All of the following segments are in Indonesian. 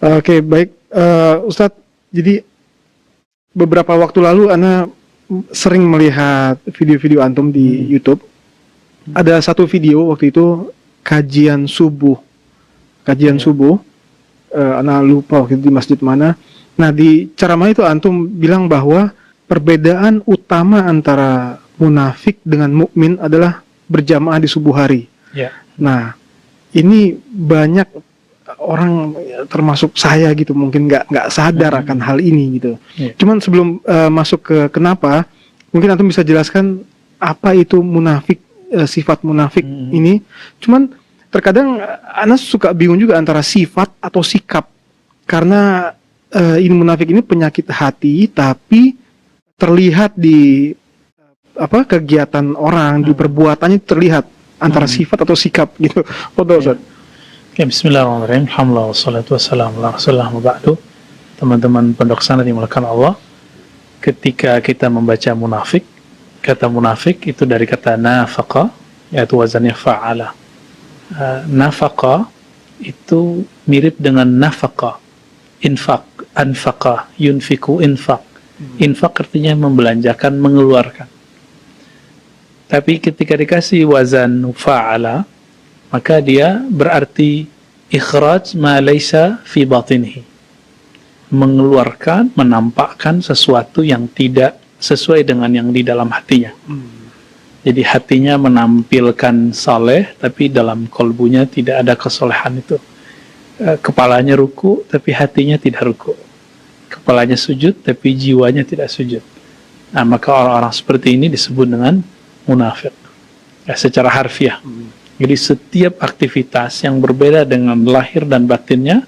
Oke, baik, Ustadz. Jadi beberapa waktu lalu Ana sering melihat video-video antum di YouTube. Ada satu video waktu itu kajian subuh. Ana lupa waktu itu di masjid mana. Nah, di ceramah itu antum bilang bahwa perbedaan utama antara munafik dengan mukmin adalah berjamaah di subuh hari. Ya. Nah, ini banyak orang termasuk saya gitu mungkin nggak sadar akan hal ini gitu. Yeah. Cuman sebelum masuk ke kenapa, mungkin antum bisa jelaskan apa itu munafik, sifat munafik ini. Cuman terkadang Ana suka bingung juga antara sifat atau sikap, karena ini munafik ini penyakit hati tapi terlihat di kegiatan orang, di perbuatannya terlihat antara sifat atau sikap gitu. Ustaz. Ya, bismillahirrahmanirrahim. Alhamdulillah wassalatu wassalamu ala rasulillah wa ba'du. Teman-teman pondok sana dimulakan Allah. Ketika kita membaca munafik, kata munafik itu dari kata nafaqa, yaitu wazannya fa'ala. Nafaqa itu mirip dengan nafaqa, infak, anfaqa, yunfiku, infak. Infak artinya membelanjakan, mengeluarkan. Tapi ketika dikasih wazan fa'ala, maka dia berarti ikhraj ma laysa fi batinihi, mengeluarkan, menampakkan sesuatu yang tidak sesuai dengan yang di dalam hatinya. Jadi hatinya menampilkan saleh, tapi dalam kolbunya tidak ada kesolehan itu. Kepalanya ruku, tapi hatinya tidak ruku. Kepalanya sujud, tapi jiwanya tidak sujud. Nah, maka orang-orang seperti ini disebut dengan munafik. Ya, secara harfiah. Jadi setiap aktivitas yang berbeda dengan lahir dan batinnya,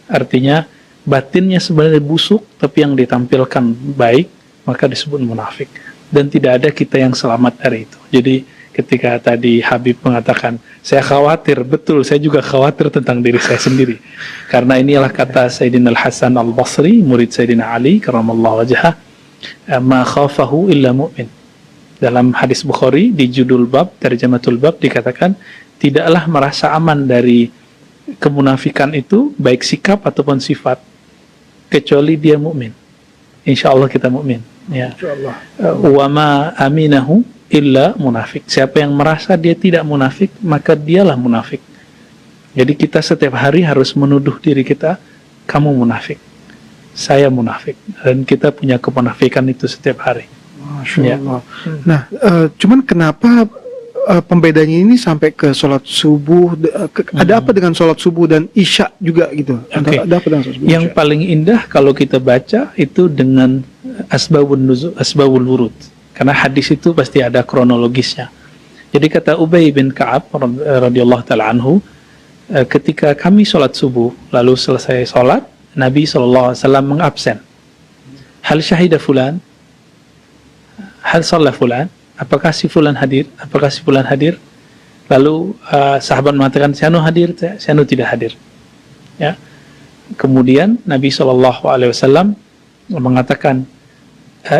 artinya batinnya sebenarnya busuk, tapi yang ditampilkan baik, maka disebut munafik. Dan tidak ada kita yang selamat dari itu. Jadi ketika tadi Habib mengatakan, saya khawatir, betul, saya juga khawatir tentang diri saya sendiri. Karena inilah kata Sayyidina Al-Hasan Al-Basri, murid Sayyidina Ali, karamallahu wajhah, ma khafahu illa mu'min. Dalam hadis Bukhari di judul bab, terjematul bab, dikatakan tidaklah merasa aman dari kemunafikan itu, baik sikap ataupun sifat, kecuali dia mukmin. Insya Allah kita mukmin. Ya. Wa ma aminahu illa munafik. Siapa yang merasa dia tidak munafik, maka dialah munafik. Jadi kita setiap hari harus menuduh diri kita, kamu munafik, saya munafik, dan kita punya kemunafikan itu setiap hari. Masya Allah. Nah, cuman kenapa pembedanya ini sampai ke sholat subuh? Ada apa dengan sholat subuh dan isya juga gitu? Okay. Ada apa dengan sholat subuh? Yang paling indah kalau kita baca itu dengan asbabun nuzul, asbabul wurud. Karena hadis itu pasti ada kronologisnya. Jadi kata Ubay bin Ka'ab radhiyallahu taala anhu, ketika kami sholat subuh, lalu selesai sholat, Nabi SAW mengabsen. Hal syahida fulan? Hal shalla fulan? Apakah si fulan hadir? Apakah si fulan hadir? Lalu sahabat mengatakan, Syanu hadir, Syanu tidak hadir. Ya. Kemudian Nabi SAW mengatakan,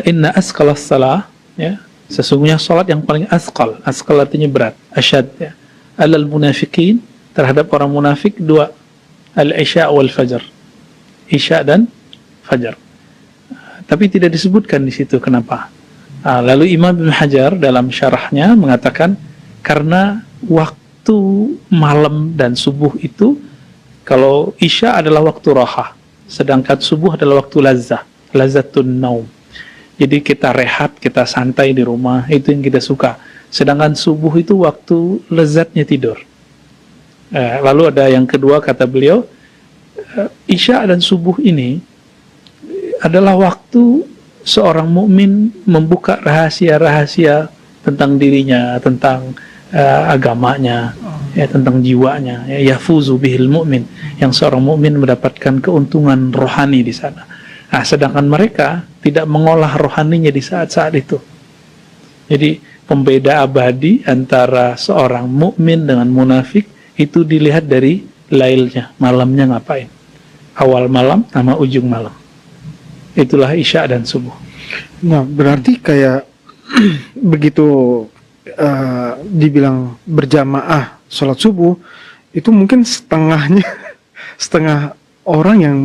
inna asqalas salah, ya, sesungguhnya salat yang paling asqal artinya berat, asyad, ya, alal munafiqin, terhadap orang munafik, dua, al-isya wal fajr, isya dan fajar. Tapi tidak disebutkan di situ kenapa. Lalu Imam Ibn Hajar dalam syarahnya mengatakan karena waktu malam dan subuh itu, kalau isya adalah waktu raha, sedangkan subuh adalah waktu lazzatun naum. Jadi kita rehat, kita santai di rumah, itu yang kita suka. Sedangkan subuh itu waktu lezatnya tidur. Lalu ada yang kedua, kata beliau, isya dan subuh ini adalah waktu seorang mukmin membuka rahasia-rahasia tentang dirinya, tentang agamanya, ya, tentang jiwanya. Ya, yafuzu bihil mu'min, yang seorang mukmin mendapatkan keuntungan rohani di sana. Nah, sedangkan mereka tidak mengolah rohaninya di saat-saat itu. Jadi pembeda abadi antara seorang mukmin dengan munafik itu dilihat dari lailnya, malamnya ngapain. Awal malam sama ujung malam. Itulah isya dan subuh. Nah, berarti kayak begitu dibilang berjamaah sholat subuh, itu mungkin setengah orang yang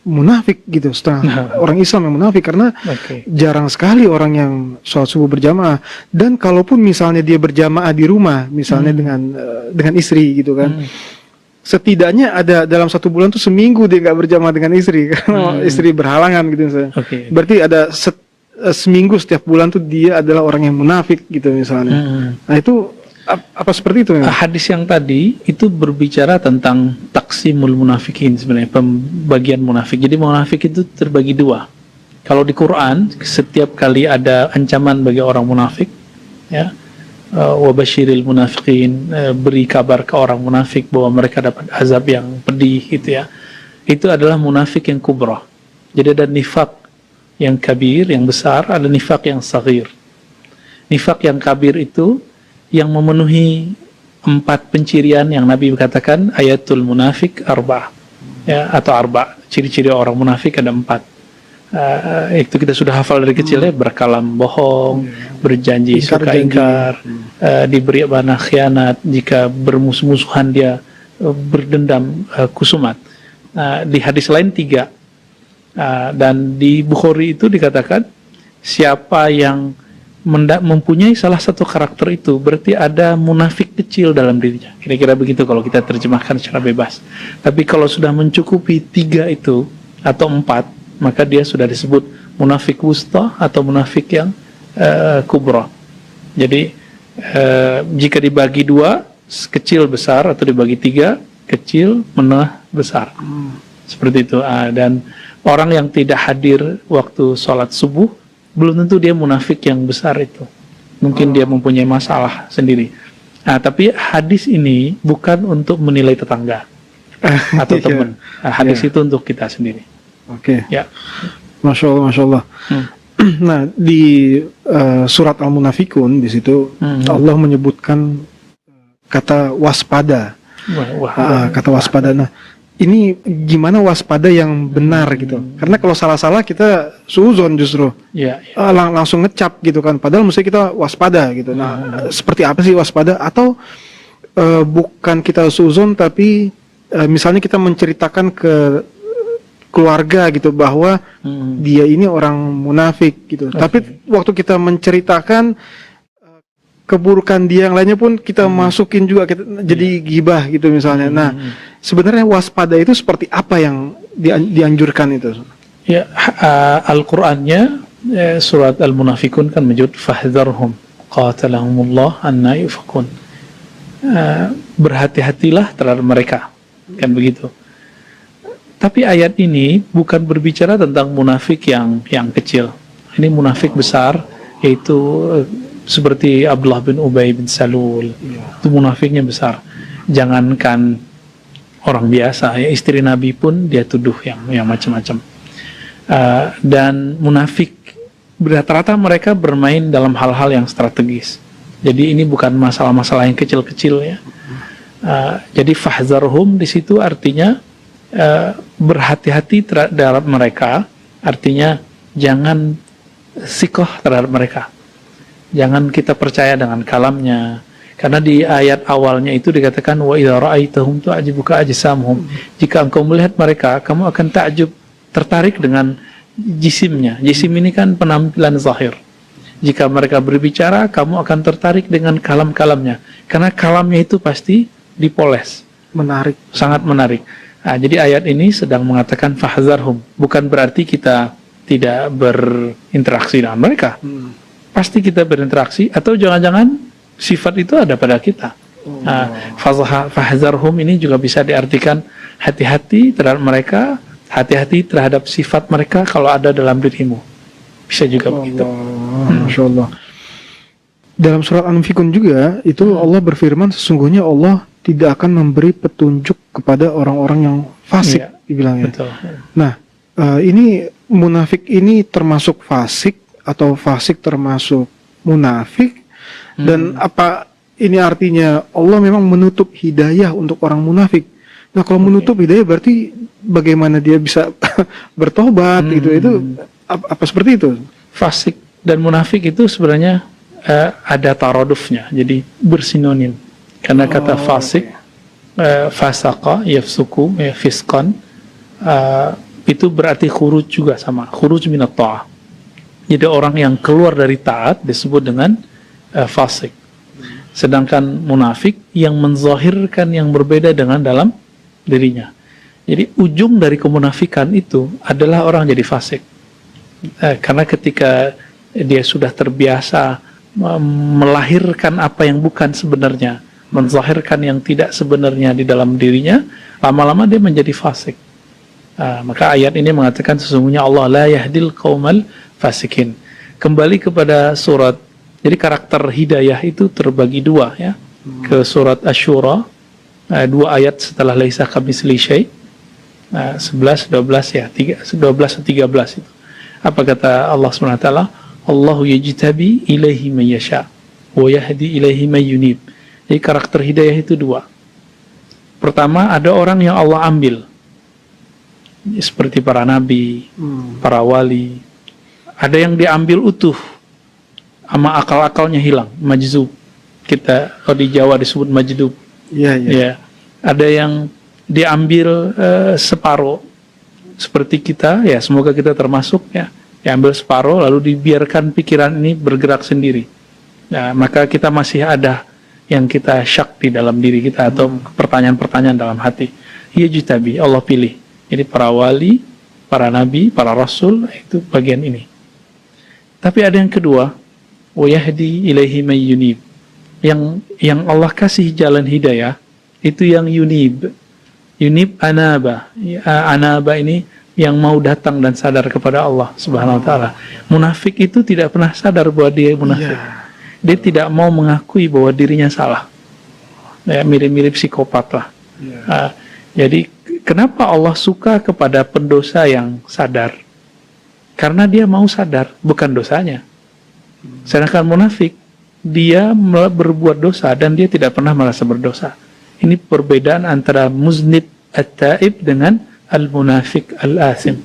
munafik gitu, setengah orang Islam yang munafik, karena jarang sekali orang yang sholat subuh berjamaah. Dan kalaupun misalnya dia berjamaah di rumah, misalnya dengan istri gitu kan, setidaknya ada dalam 1 bulan tuh seminggu dia nggak berjamaah dengan istri karena istri berhalangan gitu misalnya. Berarti ada seminggu setiap bulan tuh dia adalah orang yang munafik gitu misalnya. Nah itu apa seperti itu? Hadis yang tadi itu berbicara tentang taksimul munafikin, sebenarnya pembagian munafik. Jadi munafik itu terbagi 2. Kalau di Quran setiap kali ada ancaman bagi orang munafik, ya, wabasyiril munafiqin, beri kabar ke orang munafik bahwa mereka dapat azab yang pedih gitu ya. Itu adalah munafik yang kubra. Jadi ada nifak yang kabir, yang besar, ada nifak yang saghir. Nifak yang kabir itu yang memenuhi 4 pencirian yang Nabi katakan ayatul munafik 4, ya, atau 4 ciri-ciri orang munafik ada 4. Itu kita sudah hafal dari kecil ya, berkalam bohong, berjanji suka ingkar, diberi amanah khianat, jika bermusuh-musuhan dia berdendam kusumat. Di hadis lain 3, dan di Bukhari itu dikatakan siapa yang mempunyai salah satu karakter itu berarti ada munafik kecil dalam dirinya. Kira-kira begitu kalau kita terjemahkan secara bebas. Tapi kalau sudah mencukupi 3 itu atau 4, maka dia sudah disebut munafik wusta atau munafik yang kubra. Jadi jika dibagi 2, kecil besar, atau dibagi 3, kecil menengah besar. Seperti itu. Dan orang yang tidak hadir waktu sholat subuh belum tentu dia munafik yang besar itu. Mungkin dia mempunyai masalah sendiri. Tapi hadis ini bukan untuk menilai tetangga atau teman. Hadis itu untuk kita sendiri. Ya. Masya Allah, Masya Allah. Nah, di surat Al-Munafikun di situ Allah menyebutkan kata waspada. Kata waspada. Nah, ini gimana waspada yang benar gitu? Karena kalau salah-salah kita suzon justru, langsung ngecap gitu kan. Padahal mesti kita waspada gitu. Nah, seperti apa sih waspada? Atau bukan kita suzon, tapi misalnya kita menceritakan ke keluarga gitu bahwa dia ini orang munafik gitu. Tapi waktu kita menceritakan keburukan dia yang lainnya pun kita masukin juga, kita jadi gibah gitu misalnya. Nah, sebenarnya waspada itu seperti apa yang dianjurkan itu? Ya, Al-Qur'annya surat Al-Munafikun kan menyebut fahdharhum qatalahumullah anna yufakun. Berhati-hatilah terhadap mereka, kan begitu. Tapi ayat ini bukan berbicara tentang munafik yang kecil. Ini munafik besar, yaitu seperti Abdullah bin Ubay bin Salul. Itu munafiknya besar. Jangankan orang biasa, ya, istri Nabi pun dia tuduh yang macam-macam. Dan munafik rata-rata mereka bermain dalam hal-hal yang strategis. Jadi ini bukan masalah-masalah yang kecil-kecil ya. Jadi fahzarhum di situ artinya berhati-hati terhadap mereka, artinya jangan sikoh terhadap mereka. Jangan kita percaya dengan kalamnya, karena di ayat awalnya itu dikatakan wa idza ra'aitahum tu'jibuka ajsamuhum. Jika engkau melihat mereka, kamu akan takjub, tertarik dengan jisimnya. Jisim ini kan penampilan zahir. Jika mereka berbicara, kamu akan tertarik dengan kalam-kalamnya, karena kalamnya itu pasti dipoles, menarik, sangat menarik. Jadi ayat ini sedang mengatakan fahzarhum, bukan berarti kita tidak berinteraksi dengan mereka. Pasti kita berinteraksi, atau jangan-jangan sifat itu ada pada kita. Fahzarhum ini juga bisa diartikan hati-hati terhadap mereka, hati-hati terhadap sifat mereka kalau ada dalam dirimu. Bisa juga begitu. Masya Allah. Dalam surat Al-Munafikun juga itu Allah berfirman, sesungguhnya Allah tidak akan memberi petunjuk kepada orang-orang yang fasik, dibilangnya. Betul. Nah, ini munafik ini termasuk fasik atau fasik termasuk munafik? Dan apa ini artinya Allah memang menutup hidayah untuk orang munafik? Nah, kalau menutup hidayah berarti bagaimana dia bisa bertobat gitu? Itu apa seperti itu? Fasik dan munafik itu sebenarnya ada taradufnya, jadi bersinonim. Karena kata fasik fasaqa yafsuku fisqan, itu berarti khuruj juga, sama khuruj minat ta'ah. Jadi orang yang keluar dari taat disebut dengan fasik. Sedangkan munafik yang menzahirkan yang berbeda dengan dalam dirinya. Jadi ujung dari kemunafikan itu adalah orang jadi fasik. Karena ketika dia sudah terbiasa melahirkan apa yang bukan sebenarnya, menzahirkan yang tidak sebenarnya di dalam dirinya, lama-lama dia menjadi fasik. Maka ayat ini mengatakan sesungguhnya Allah la yahdil qaumal fasikin. Kembali kepada surat, jadi karakter hidayah itu terbagi dua, ya. Ke surat Asy-Syura, 2 ayat setelah laisa kamitsli syai', 11, 12 ya, 12 atau 13 itu. Apa kata Allah SWT? Allahu yajtabi ilaihi man yasha wa yahdi ilaihi man yunib. Jadi karakter hidayah itu 2. Pertama, ada orang yang Allah ambil, seperti para nabi, para wali. Ada yang diambil utuh, sama akal-akalnya hilang, majzub. Kita kalau di Jawa disebut majdub. Ya. Ada yang diambil separuh, seperti kita, ya semoga kita termasuk, ya. Diambil separuh lalu dibiarkan pikiran ini bergerak sendiri. Nah, maka kita masih ada yang kita syak di dalam diri kita, atau pertanyaan-pertanyaan dalam hati. Yajtabi, Allah pilih. Jadi para wali, para nabi, para rasul, itu bagian ini. Tapi ada yang kedua, wa yahdi ilaihi may yunib. Yang Allah kasih jalan hidayah itu yang yunib. Yunib anaba. Anaba ini yang mau datang dan sadar kepada Allah Subhanahu wa taala. Munafik itu tidak pernah sadar bahwa dia munafik. Dia tidak mau mengakui bahwa dirinya salah. Ya, mirip-mirip psikopat lah. Jadi kenapa Allah suka kepada pendosa yang sadar? Karena dia mau sadar, bukan dosanya. Sedangkan munafik, dia berbuat dosa dan dia tidak pernah merasa berdosa. Ini perbedaan antara muznib at-taib dengan al-munafik al-asim.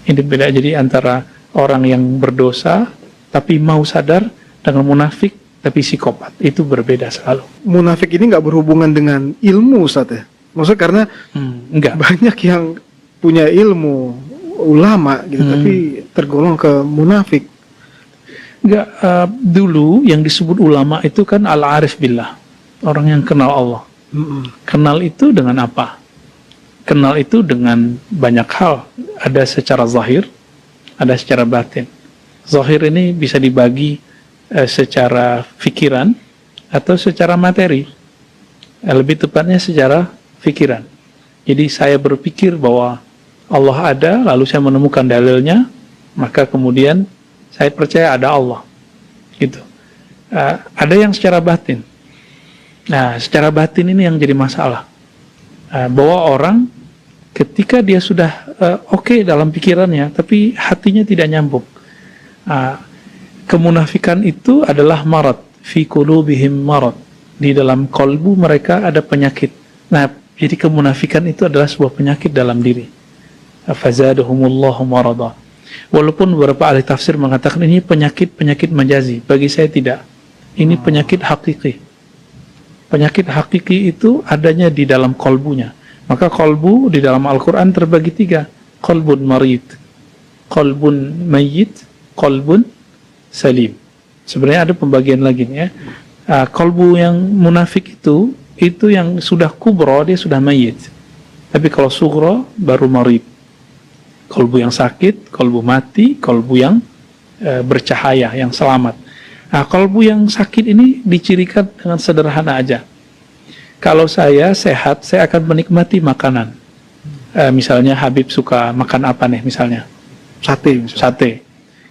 Ini beda, jadi antara orang yang berdosa tapi mau sadar dengan munafik tapi psikopat. Itu berbeda selalu. Munafik ini nggak berhubungan dengan ilmu, Ustaz, ya? Maksudnya karena enggak. banyak yang punya ilmu, ulama gitu, tapi tergolong ke munafik. Enggak, dulu yang disebut ulama itu kan al-arif billah, orang yang kenal Allah. Kenal itu dengan apa? Kenal itu dengan banyak hal. Ada secara zahir, ada secara batin. Zahir ini bisa dibagi secara fikiran atau secara materi. Lebih tepatnya secara fikiran. Jadi saya berpikir bahwa Allah ada, lalu saya menemukan dalilnya, maka kemudian saya percaya ada Allah. Gitu. Ada yang secara batin. Nah, secara batin ini yang jadi masalah. Bahwa orang ketika dia sudah oke dalam pikirannya, tapi hatinya tidak nyambung. Kemunafikan itu adalah marad, fi qulubihim marad. Di dalam kolbu mereka ada penyakit. Nah, jadi kemunafikan itu adalah sebuah penyakit dalam diri. Fazadahumullahu marada. Walaupun beberapa ahli tafsir mengatakan ini penyakit majazi, bagi saya tidak. Ini penyakit hakiki. Penyakit hakiki itu adanya di dalam kolbunya. Maka kolbu di dalam Al-Quran terbagi 3. Kolbun marid, kolbun mayyit, kolbun salim. Sebenarnya ada pembagian lagi ya. Kolbu yang munafik itu yang sudah kubro, dia sudah mayyit. Tapi kalau sugro baru marid. Kolbu yang sakit, kolbu mati, kolbu yang bercahaya, yang selamat. Nah, kolbu yang sakit ini dicirikan dengan sederhana aja. Kalau saya sehat, saya akan menikmati makanan. Misalnya Habib suka makan apa nih misalnya? Sate misalnya. Sate.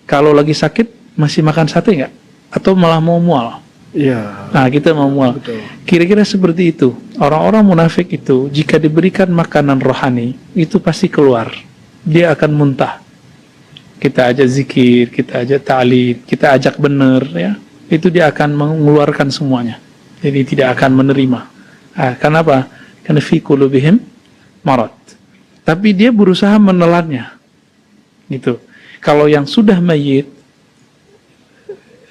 Kalau lagi sakit, masih makan sate nggak? Atau malah mau mual? Iya. Nah, kita mau mual. Betul. Kira-kira seperti itu. Orang-orang munafik itu, jika diberikan makanan rohani, itu pasti keluar. Dia akan muntah. Kita ajak zikir, kita ajak ta'lid, kita ajak benar, ya, itu dia akan mengeluarkan semuanya. Jadi tidak akan menerima. Kenapa? Karena fi qulubihim marad. Tapi dia berusaha menelannya. Gitu. Kalau yang sudah mayit,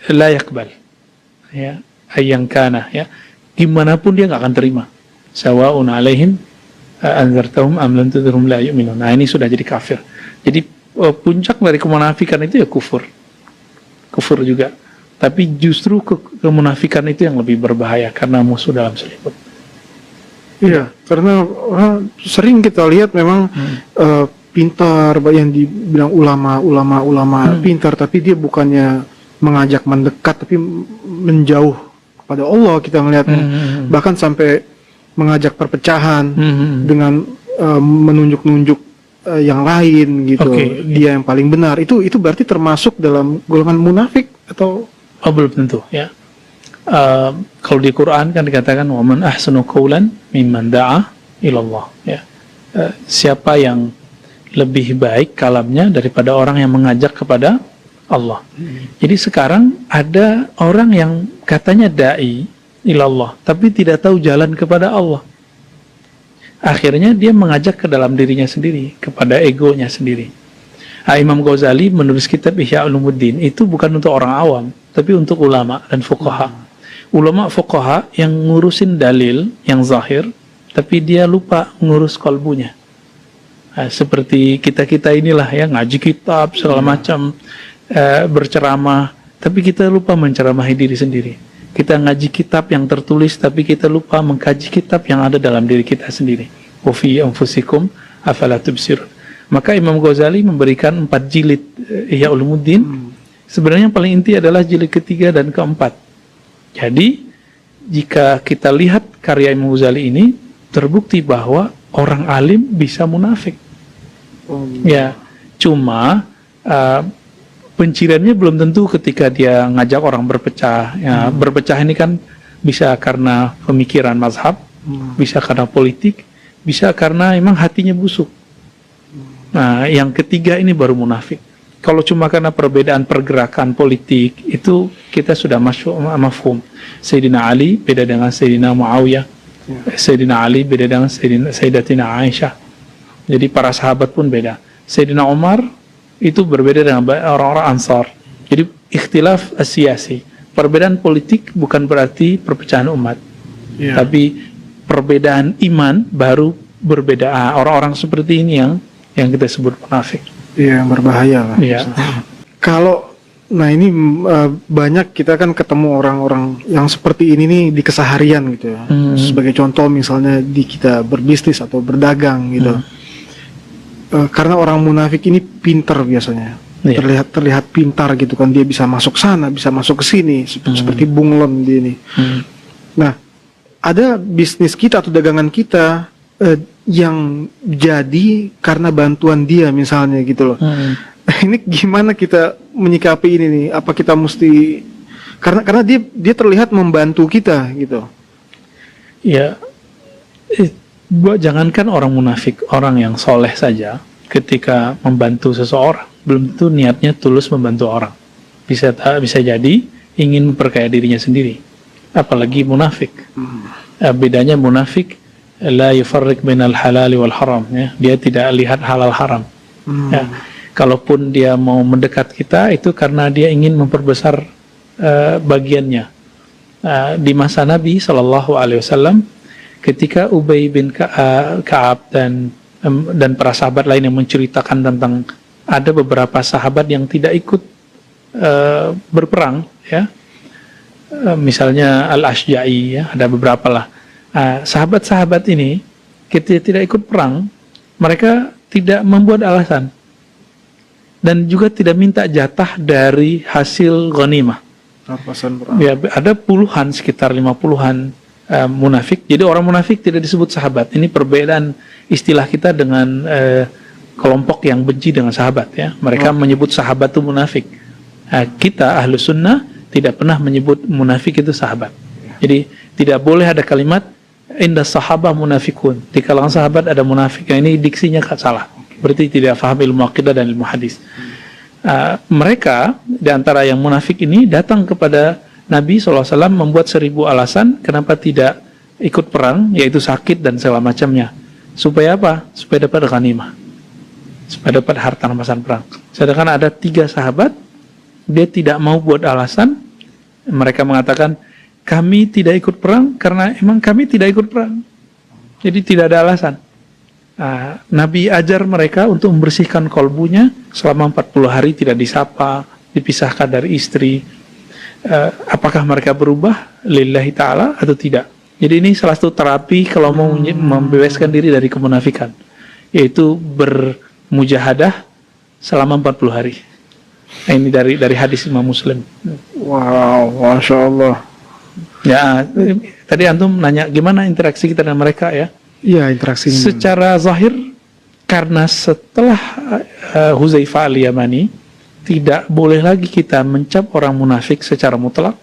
la yakbal. Ya, ayang kana, ya. Gimana pun dia nggak akan terima. sawa'un 'alaihim anzartahum am lam tunzirhum la yu'minun. Nah, ini sudah jadi kafir. Jadi puncak dari kemunafikan itu ya kufur juga. Tapi justru kemunafikan itu yang lebih berbahaya karena musuh dalam selimut. Iya, karena sering kita lihat memang pintar, yang dibilang ulama pintar, tapi dia bukannya mengajak mendekat, tapi menjauh kepada Allah kita melihatnya. Bahkan sampai mengajak perpecahan dengan menunjuk-nunjuk yang lain gitu. Dia yang paling benar. Itu berarti termasuk dalam golongan munafik atau? Oh, belum tentu ya. Kalau di Quran kan dikatakan waman ahsanu qawlan mimman da'a ilallah ya. Siapa yang lebih baik kalamnya daripada orang yang mengajak kepada Allah. Jadi sekarang ada orang yang katanya da'i ilallah tapi tidak tahu jalan kepada Allah. Akhirnya dia mengajak ke dalam dirinya sendiri, kepada egonya sendiri. Imam Ghazali menulis kitab Ihya Ulumuddin itu bukan untuk orang awam, tapi untuk ulama dan fuqaha. Ulama fuqaha yang ngurusin dalil yang zahir, tapi dia lupa ngurus kalbunya. Seperti kita inilah ya, ngaji kitab segala macam, berceramah, tapi kita lupa menceramahi diri sendiri. Kita ngaji kitab yang tertulis, tapi kita lupa mengkaji kitab yang ada dalam diri kita sendiri. Wa fi anfusikum afala tubsirun. Maka Imam Ghazali memberikan 4 jilid Ihya Ulumuddin. Sebenarnya yang paling inti adalah jilid ketiga dan keempat. Jadi jika kita lihat karya Imam Ghazali ini, terbukti bahwa orang alim bisa munafik. Ya, cuma penciriannya belum tentu ketika dia ngajak orang berpecah. Ya, berpecah ini kan bisa karena pemikiran mazhab, bisa karena politik, bisa karena emang hatinya busuk. Nah, yang ketiga ini baru munafik. Kalau cuma karena perbedaan pergerakan politik, itu kita sudah mafhum. Sayyidina Ali beda dengan Sayyidina Muawiyah. Sayyidina Ali beda dengan Sayyidatina Aisyah. Jadi para sahabat pun beda. Sayyidina Umar itu berbeda dengan orang-orang Ansar. Jadi ikhtilaf siyasi. Perbedaan politik bukan berarti perpecahan umat. Tapi perbedaan iman baru berbeda. Orang-orang seperti ini yang kita sebut munafik. Iya, yang berbahaya lah. Iya. Kalau ini banyak kita kan ketemu orang-orang yang seperti ini nih di keseharian gitu ya. Sebagai contoh misalnya di kita berbisnis atau berdagang gitu. Karena orang munafik ini pintar biasanya. Terlihat pintar gitu kan, dia bisa masuk sana, bisa masuk ke sini, seperti bunglon dia ini. Nah, ada bisnis kita atau dagangan kita yang jadi karena bantuan dia misalnya gitu loh. Ini gimana kita menyikapi ini nih? Apa kita mesti karena dia terlihat membantu kita gitu. Ya, jangankan orang munafik, orang yang soleh saja ketika membantu seseorang belum tentu niatnya tulus membantu orang. Bisa jadi ingin memperkaya dirinya sendiri. Apalagi munafik. Bedanya munafik la yufarriq bainal halal wal haram ya. Dia tidak lihat halal haram. Ya. Kalaupun dia mau mendekat kita itu karena dia ingin memperbesar bagiannya. Di masa Nabi SAW ketika Ubay bin Ka'ab dan para sahabat lain yang menceritakan tentang ada beberapa sahabat yang tidak ikut berperang ya. Misalnya Al-Ashja'i ya, ada beberapa lah. Sahabat-sahabat ini ketika tidak ikut perang, mereka tidak membuat alasan dan juga tidak minta jatah dari hasil ghanimah. Ya, ada puluhan, sekitar 50-an munafik. Jadi orang munafik tidak disebut sahabat. Ini perbedaan istilah kita dengan kelompok yang benci dengan sahabat ya. Mereka menyebut sahabat itu munafik. Kita ahlu sunnah tidak pernah menyebut munafik itu sahabat. Jadi tidak boleh ada kalimat inda sahabah munafikun. Di kalangan sahabat ada munafik. Ini diksinya salah. Berarti tidak faham ilmu akidah dan ilmu hadis. Mereka di antara yang munafik ini datang kepada Nabi SAW membuat 1000 alasan kenapa tidak ikut perang, yaitu sakit dan segala macamnya. Supaya apa? Supaya dapat ghanimah. Supaya dapat harta rampasan perang. Sedangkan ada 3 sahabat, dia tidak mau buat alasan. Mereka mengatakan, kami tidak ikut perang karena emang kami tidak ikut perang. Jadi tidak ada alasan. Nabi ajar mereka untuk membersihkan kolbunya selama 40 hari tidak disapa, dipisahkan dari istri. Apakah mereka berubah lillahi ta'ala atau tidak? Jadi ini salah satu terapi kalau mau membebaskan diri dari kemunafikan, yaitu bermujahadah selama 40 hari. Nah, ini dari hadis Imam Muslim. Wow, Masya Allah. Ya, tadi antum nanya gimana interaksi kita dengan mereka ya? Iya, interaksi. Secara zahir, karena setelah Huzaifah al-Yamani tidak boleh lagi kita mencap orang munafik secara mutlak,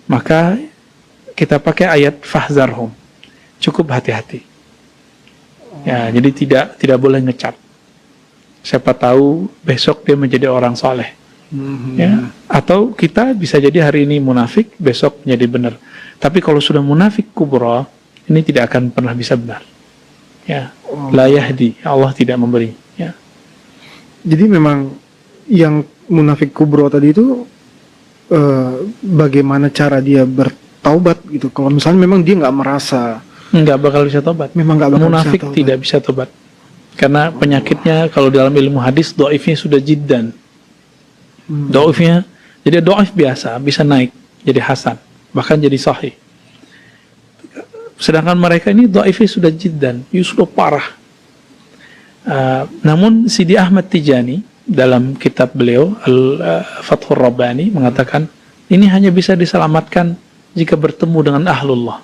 maka kita pakai ayat fahzarhum, cukup hati-hati. Ya, jadi tidak boleh ngecap. Siapa tahu besok dia menjadi orang soleh. Ya, atau kita bisa jadi hari ini munafik, besok menjadi benar. Tapi kalau sudah munafik kubra, ini tidak akan pernah bisa benar. Ya, la yahdi, Allah tidak memberi. Ya. Jadi memang yang munafik kubro tadi itu bagaimana cara dia bertaubat gitu. Kalau misalnya memang dia nggak merasa, nggak bakal bisa tobat. Memang nggak bakal munafik bisa tidak bisa tobat. Karena penyakitnya kalau dalam ilmu hadis doifnya sudah jiddan. Doifnya, jadi doif biasa bisa naik jadi hasan, bahkan jadi sahih. Sedangkan mereka ini doifnya sudah jiddan, sudah parah. Namun Sidi Ahmad Tijani dalam kitab beliau Al-Fathur Rabbani mengatakan ini hanya bisa diselamatkan jika bertemu dengan ahlullah.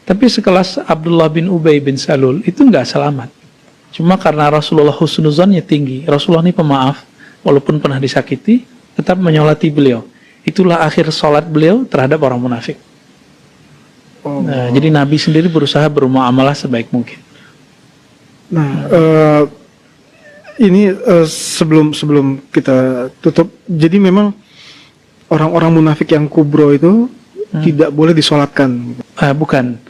Tapi sekelas Abdullah bin Ubay bin Salul itu nggak selamat. Cuma karena Rasulullah husnuzannya tinggi. Rasulullah ini pemaaf, walaupun pernah disakiti, tetap menyolati beliau. Itulah akhir sholat beliau terhadap orang munafik. Jadi Nabi sendiri berusaha bermuamalah sebaik mungkin. Nah, ini sebelum kita tutup, jadi memang orang-orang munafik yang kubro itu tidak boleh disolatkan. Bukan.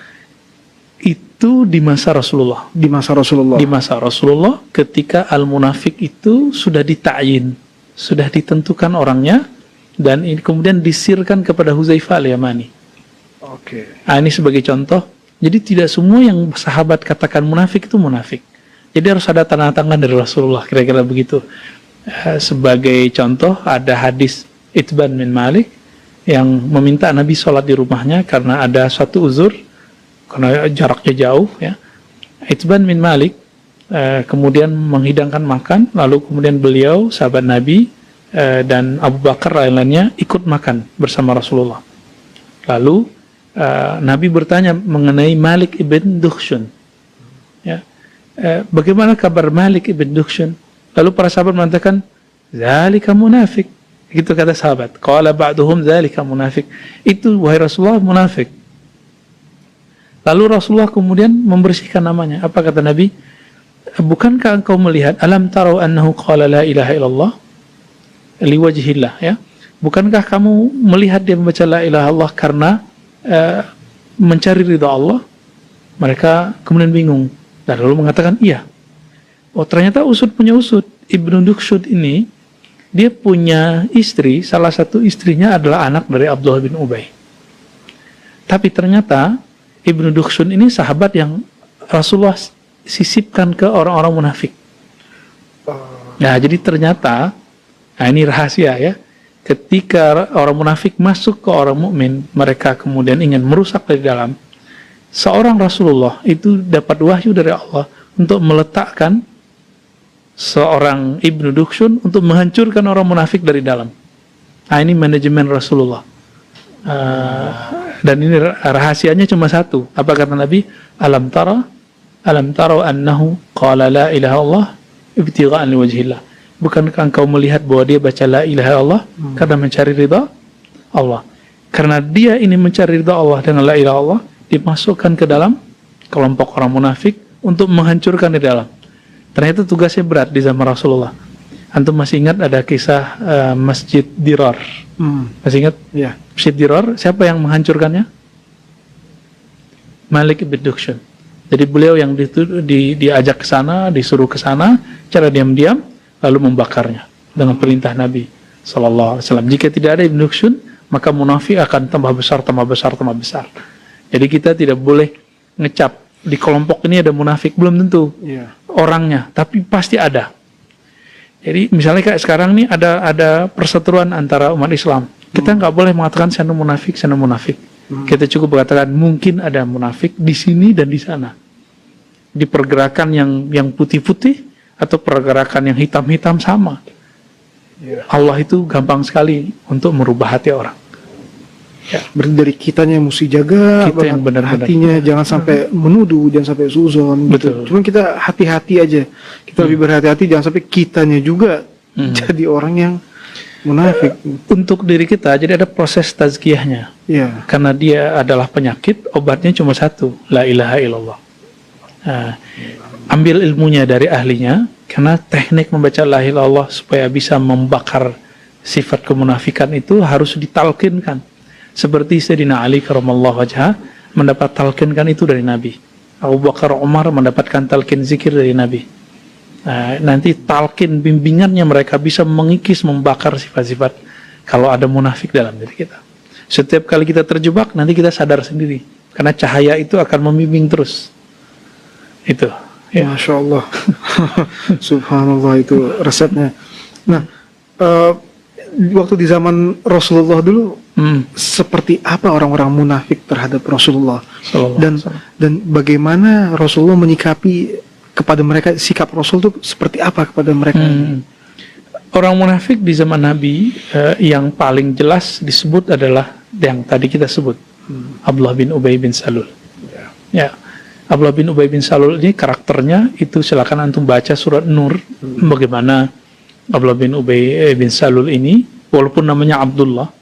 Itu di masa Rasulullah. Di masa Rasulullah. Di masa Rasulullah, ketika al-munafik itu sudah dita'yin, sudah ditentukan orangnya, dan ini kemudian disirkan kepada Huzaifah al-Yamani. Oke. Ini sebagai contoh. Jadi tidak semua yang sahabat katakan munafik itu munafik. Jadi harus ada tanda tangan dari Rasulullah, kira-kira begitu. Sebagai contoh, ada hadis Itban bin Malik yang meminta Nabi sholat di rumahnya karena ada suatu uzur, karena jaraknya jauh. Ya. Itban bin Malik kemudian menghidangkan makan, lalu kemudian beliau, sahabat Nabi, dan Abu Bakar lain-lainnya ikut makan bersama Rasulullah. Lalu Nabi bertanya mengenai Malik ibn Dukhshun. Ya. Bagaimana kabar Malik ibn Dukhshun? Lalu para sahabat mengatakan, "Zalika munafik." Gitu kata sahabat. Qala ba'duhum zalika munafik. Itu wahai Rasulullah munafik. Lalu Rasulullah kemudian membersihkan namanya. Apa kata Nabi? Bukankah engkau melihat alam tarau annahu qala la ilaha illallah liwajhillah, ya? Bukankah kamu melihat dia membaca la ilaha illallah karena mencari ridha Allah? Mereka kemudian bingung dan lalu mengatakan iya. Oh, ternyata usud punya usud. Ibnu Dukhshud ini dia punya istri, salah satu istrinya adalah anak dari Abdullah bin Ubay. Tapi ternyata Ibnu Dukhshud ini sahabat yang Rasulullah sisipkan ke orang-orang munafik. Nah, jadi ternyata, ini rahasia ya, ketika orang munafik masuk ke orang mukmin, mereka kemudian ingin merusak dari dalam, seorang Rasulullah itu dapat wahyu dari Allah untuk meletakkan seorang Ibnu Dukhshun untuk menghancurkan orang munafik dari dalam. Ini manajemen Rasulullah. Dan ini rahasianya cuma satu. Apa kata Nabi? Alam tara annahu qala la ilaha illallah ibtigha'an liwajhillah. Bukankah engkau melihat bahwa dia baca la ilaha illallah karena mencari ridha Allah? Karena dia ini mencari ridha Allah dengan la ilaha illallah, dimasukkan ke dalam kelompok orang munafik untuk menghancurkan di dalam. Ternyata tugasnya berat di zaman Rasulullah. Antum masih ingat ada kisah Masjid Dirar? Masih ingat? Ya. Masjid Dirar, siapa yang menghancurkannya? Malik ibn Dukhshun. Jadi beliau yang diajak ke sana, disuruh ke sana, cara diam-diam, lalu membakarnya dengan perintah Nabi Sallallahu Alaihi Wasallam. Jika tidak ada Ibn Dukhshun, maka munafik akan tambah besar, tambah besar, tambah besar. Jadi kita tidak boleh ngecap di kelompok ini ada munafik, belum tentu Iya. orangnya, tapi pasti ada. Jadi misalnya kayak sekarang nih ada perseteruan antara umat Islam. Kita nggak boleh mengatakan sana munafik, sana munafik. Kita cukup mengatakan mungkin ada munafik di sini dan di sana. Di pergerakan yang putih-putih atau pergerakan yang hitam-hitam sama. Iya. Allah itu gampang sekali untuk merubah hati orang. Berarti dari kitanya yang mesti jaga Kita yang banget benar-benar. hatinya, jangan sampai menuduh, jangan sampai suzon gitu. Betul. Cuman kita hati-hati aja. Kita lebih berhati-hati, jangan sampai kitanya juga jadi orang yang munafik. Untuk diri kita, jadi ada proses tazkiyahnya. Iya. Karena dia adalah penyakit, obatnya cuma satu, la ilaha illallah. Nah, ambil ilmunya dari ahlinya, karena teknik membaca la ilaha illallah supaya bisa membakar sifat kemunafikan itu harus ditalkinkan. Seperti Sayyidina Ali karamallahu wajhah mendapat talkinkan itu dari Nabi. Abu Bakar Umar mendapatkan talkin zikir dari Nabi. Nah, nanti talkin bimbingannya mereka bisa mengikis, membakar sifat-sifat kalau ada munafik dalam diri kita. Setiap kali kita terjebak, nanti kita sadar sendiri. Karena cahaya itu akan membimbing terus. Itu. Ya. Masya Allah. Subhanallah, itu resepnya. Nah, waktu di zaman Rasulullah dulu, seperti apa orang-orang munafik terhadap Rasulullah? Sallallahu Dan alaihi wasallam. dan bagaimana Rasulullah menyikapi kepada mereka, sikap Rasul itu seperti apa kepada mereka? Orang munafik di zaman Nabi yang paling jelas disebut adalah yang tadi kita sebut, Abdullah bin Ubay bin Salul. Ya, Abdullah bin Ubay bin Salul ini karakternya itu, silakan antum baca surat Nur, bagaimana Abdullah bin Ubay bin Salul ini walaupun namanya Abdullah,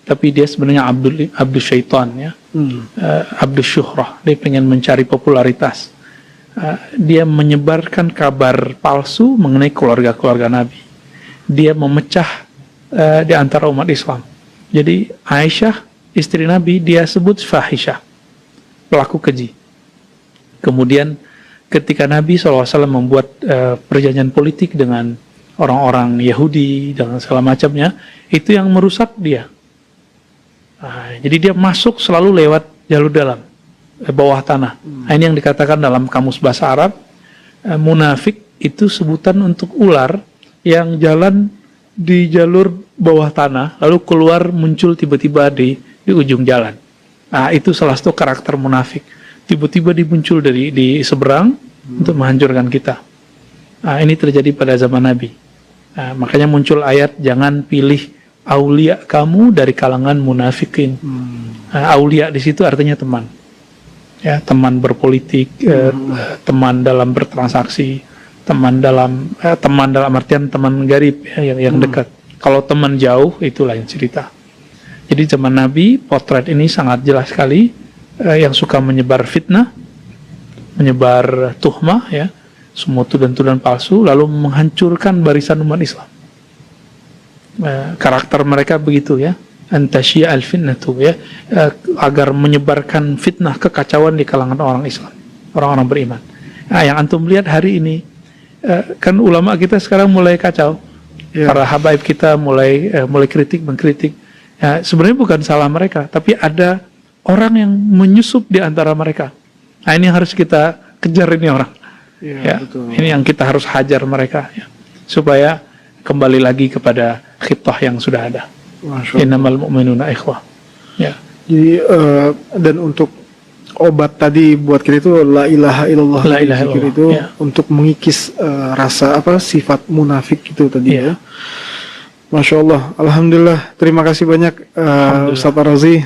tapi dia sebenarnya Abdul Syaitan, ya. Abdul Syuhrah, dia pengen mencari popularitas. Dia menyebarkan kabar palsu mengenai keluarga-keluarga Nabi. Dia memecah di antara umat Islam. Jadi Aisyah, istri Nabi, dia sebut fahisyah, pelaku keji. Kemudian ketika Nabi SAW membuat perjanjian politik dengan orang-orang Yahudi dan segala macamnya, itu yang merusak dia. Jadi dia masuk selalu lewat jalur dalam, bawah tanah. Ini yang dikatakan dalam kamus bahasa Arab, munafik itu sebutan untuk ular yang jalan di jalur bawah tanah, lalu keluar muncul tiba-tiba di ujung jalan. Itu salah satu karakter munafik. Tiba-tiba dimuncul di seberang untuk menghancurkan kita. Ini terjadi pada zaman Nabi. Makanya muncul ayat, jangan pilih aulia kamu dari kalangan munafikin. Aulia di situ artinya teman. Ya, teman berpolitik, teman dalam bertransaksi, teman dalam artian teman garib, ya, yang dekat. Kalau teman jauh itu lain cerita. Jadi zaman Nabi potret ini sangat jelas sekali, yang suka menyebar fitnah, menyebar tuhmah, ya, semua tuduhan-tuduhan palsu, lalu menghancurkan barisan umat Islam. Karakter mereka begitu, ya, antasyi'a al-fitnatu, ya, agar menyebarkan fitnah, kekacauan di kalangan orang Islam, orang-orang beriman. Yang antum lihat hari ini, kan ulama kita sekarang mulai kacau, para habaib kita mulai mengkritik. Ya, sebenarnya bukan salah mereka, tapi ada orang yang menyusup di antara mereka. Ini yang harus kita kejar, ini orang. Ya, ini yang kita harus hajar mereka, ya, supaya kembali lagi kepada khitah yang sudah ada. Innamal mu'minuna ikhwah. Ya. Jadi dan untuk obat tadi buat kita itu la ilaha illallah, La ilaha illallah, itu, ya. untuk mengikis rasa sifat munafik itu tadi, ya. Masya Allah, alhamdulillah, terima kasih banyak Ustaz Razi.